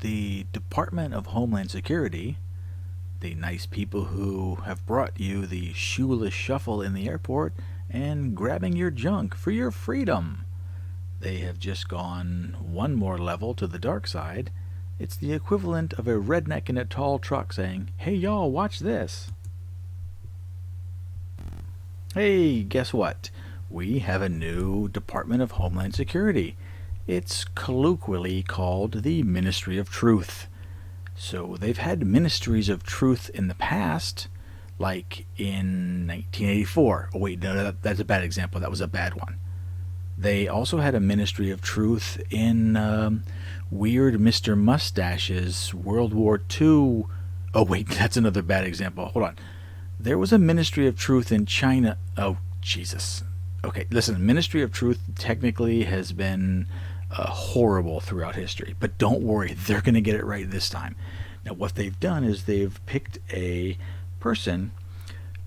the Department of Homeland Security, the nice people who have brought you the shoeless shuffle in the airport and grabbing your junk for your freedom. They have just gone one more level to the dark side. It's the equivalent of a redneck in a tall truck saying, "Hey y'all, watch this." Hey, guess what? We have a new Department of Homeland Security. It's colloquially called the Ministry of Truth. So they've had ministries of truth in the past, like in 1984. Oh wait, no, that's a bad example. That was a bad one. They also had a Ministry of Truth in Weird Mr. Mustache's World War II. Oh wait, that's another bad example. Hold on. There was a Ministry of Truth in China. Oh, Jesus. Okay, listen, Ministry of Truth technically has been horrible throughout history, but don't worry, they're going to get it right this time. Now, what they've done is they've picked a person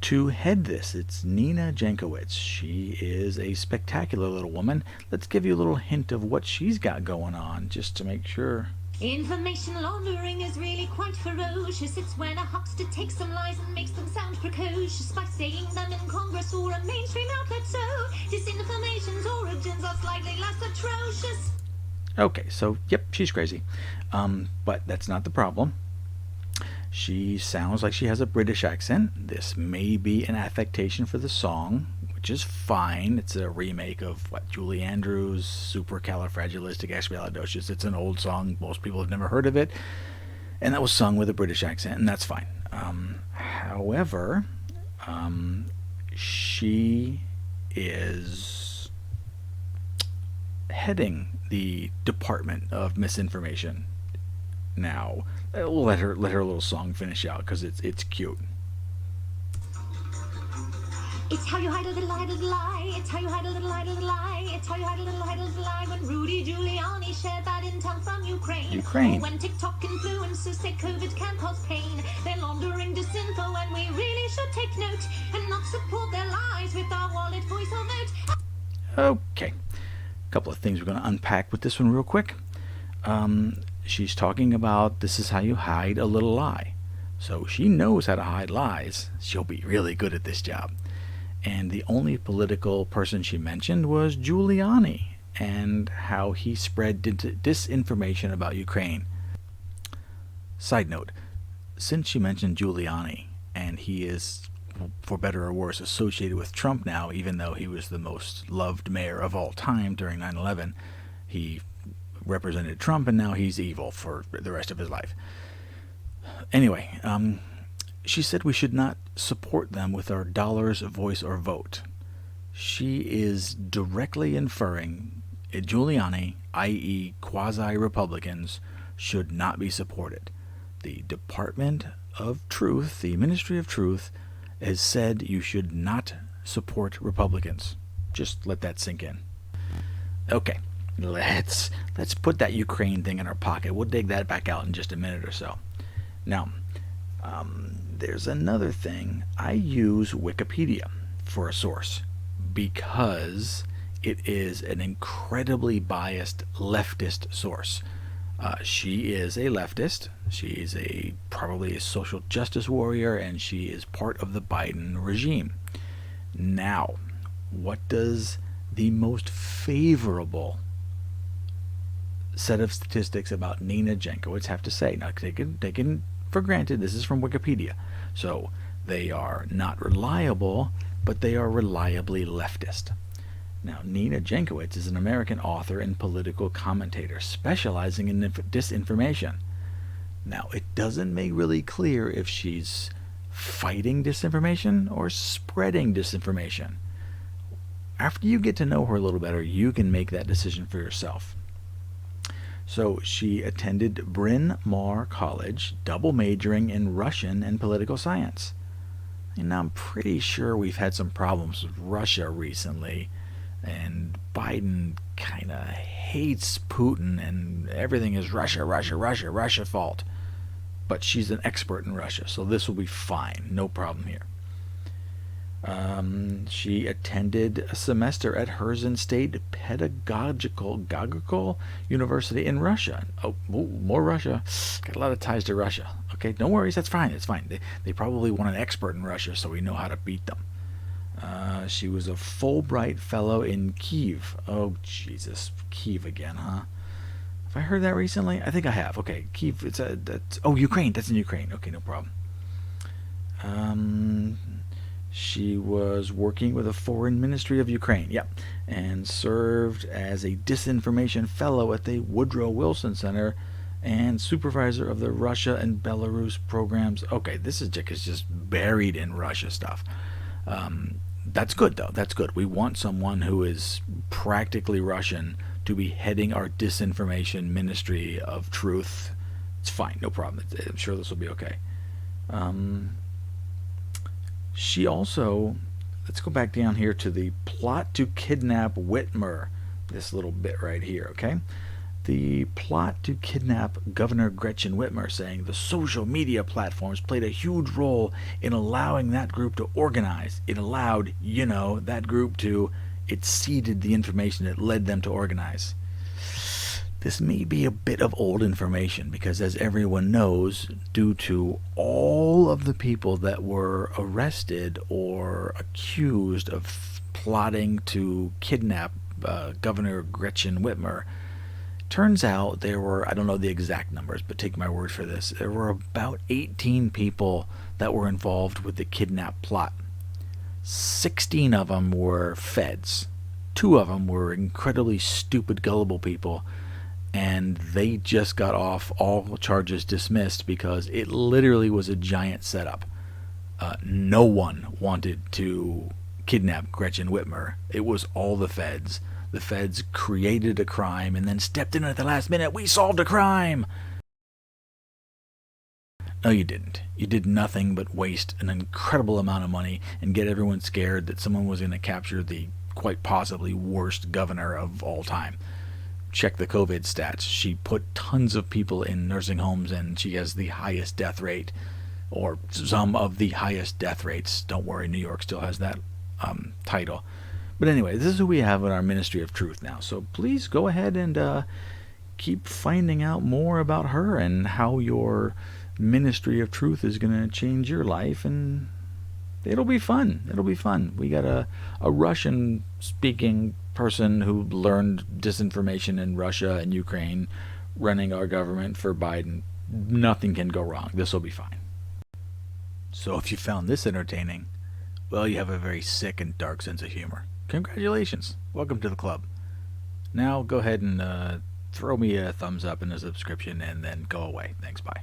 to head this. It's Nina Jankowicz. She is a spectacular little woman. Let's give you a little hint of what she's got going on, just to make sure. Information laundering is really quite ferocious. It's when a huckster takes some lies and makes them sound precocious by saying them in Congress or a mainstream outlet. So disinformation's origins are slightly less atrocious. Okay, so yep, she's crazy. But that's not the problem. She sounds like she has a British accent. This may be an affectation for the song, which is fine. It's a remake of Julie Andrews' Supercalifragilisticexpialidocious. It's an old song. Most people have never heard of it, and that was sung with a British accent, and that's fine. However, she is heading the Department of Misinformation. Now, we'll let her little song finish out because it's cute. It's how you hide a little lie. It's how you hide a little lie. It's how you hide a little lie. When Rudy Giuliani shared that intel from Ukraine. Or when TikTok influencers say COVID can cause pain. They're laundering disinfo and we really should take note and not support their lies with our wallet, voice or vote. Okay. A couple of things we're going to unpack with this one real quick. She's talking about this is how you hide a little lie. So she knows how to hide lies. She'll be really good at this job. And the only political person she mentioned was Giuliani and how he spread disinformation about Ukraine. Side note, since she mentioned Giuliani, and he is, for better or worse, associated with Trump now, even though he was the most loved mayor of all time during 9/11, he represented Trump, and now he's evil for the rest of his life. Anyway, she said we should not support them with our dollars, voice, or vote. She is directly inferring Giuliani, i.e. quasi-Republicans, should not be supported. The Department of Truth, the Ministry of Truth, has said you should not support Republicans. Just let that sink in. Okay. Let's put that Ukraine thing in our pocket. We'll dig that back out in just a minute or so. Now, there's another thing. I use Wikipedia for a source because it is an incredibly biased leftist source. She is a leftist. She is probably a social justice warrior, and she is part of the Biden regime. Now, what does the most favorable set of statistics about Nina Jankowicz have to say? Now, taken for granted, this is from Wikipedia, so they are not reliable, but they are reliably leftist. Now, Nina Jankowicz is an American author and political commentator specializing in disinformation. Now, it doesn't make really clear if she's fighting disinformation or spreading disinformation. After you get to know her a little better, you can make that decision for yourself. So she attended Bryn Mawr College, double majoring in Russian and political science. And I'm pretty sure we've had some problems with Russia recently, and Biden kind of hates Putin, and everything is Russia fault. But she's an expert in Russia, so this will be fine. No problem here. She attended a semester at Herzl State Pedagogical University in Russia. Oh, more Russia. Got a lot of ties to Russia. Okay, no worries. That's fine. It's fine. They probably want an expert in Russia, so we know how to beat them. She was a Fulbright Fellow in Kiev. Oh, Jesus. Kiev again, huh? Have I heard that recently? I think I have. Okay, Kiev. Ukraine. That's in Ukraine. Okay, no problem. She was working with the Foreign Ministry of Ukraine, and served as a disinformation fellow at the Woodrow Wilson Center and supervisor of the Russia and Belarus programs. Okay, this is just buried in Russia stuff. That's good, though. That's good. We want someone who is practically Russian to be heading our disinformation ministry of truth. It's fine, no problem. I'm sure this will be okay. She also, let's go back down here to the plot to kidnap Whitmer, this little bit right here, okay? The plot to kidnap Governor Gretchen Whitmer, saying the social media platforms played a huge role in allowing that group to organize. It allowed, that group to, it seeded the information that led them to organize. This may be a bit of old information because, as everyone knows, due to all of the people that were arrested or accused of plotting to kidnap Governor Gretchen Whitmer, turns out there were, I don't know the exact numbers, but take my word for this, there were about 18 people that were involved with the kidnap plot. 16 of them were feds. 2 of them were incredibly stupid, gullible people, and they just got off all charges dismissed because it literally was a giant setup. No one wanted to kidnap Gretchen Whitmer. It was all the feds. The feds created a crime and then stepped in at the last minute. We solved a crime! No, you didn't. You did nothing but waste an incredible amount of money and get everyone scared that someone was going to capture the quite possibly worst governor of all time. Check the COVID stats. She put tons of people in nursing homes, and she has the highest death rate, or some of the highest death rates. Don't worry, New York still has that title. But anyway, this is who we have in our Ministry of Truth now. So please go ahead and keep finding out more about her and how your Ministry of Truth is going to change your life, and it'll be fun. It'll be fun. We got a Russian-speaking person who learned disinformation in Russia and Ukraine running our government for Biden. Nothing can go wrong. This will be fine. So if you found this entertaining, well, you have a very sick and dark sense of humor. Congratulations. Welcome to the club. Now go ahead and throw me a thumbs up and a subscription and then go away. Thanks, bye.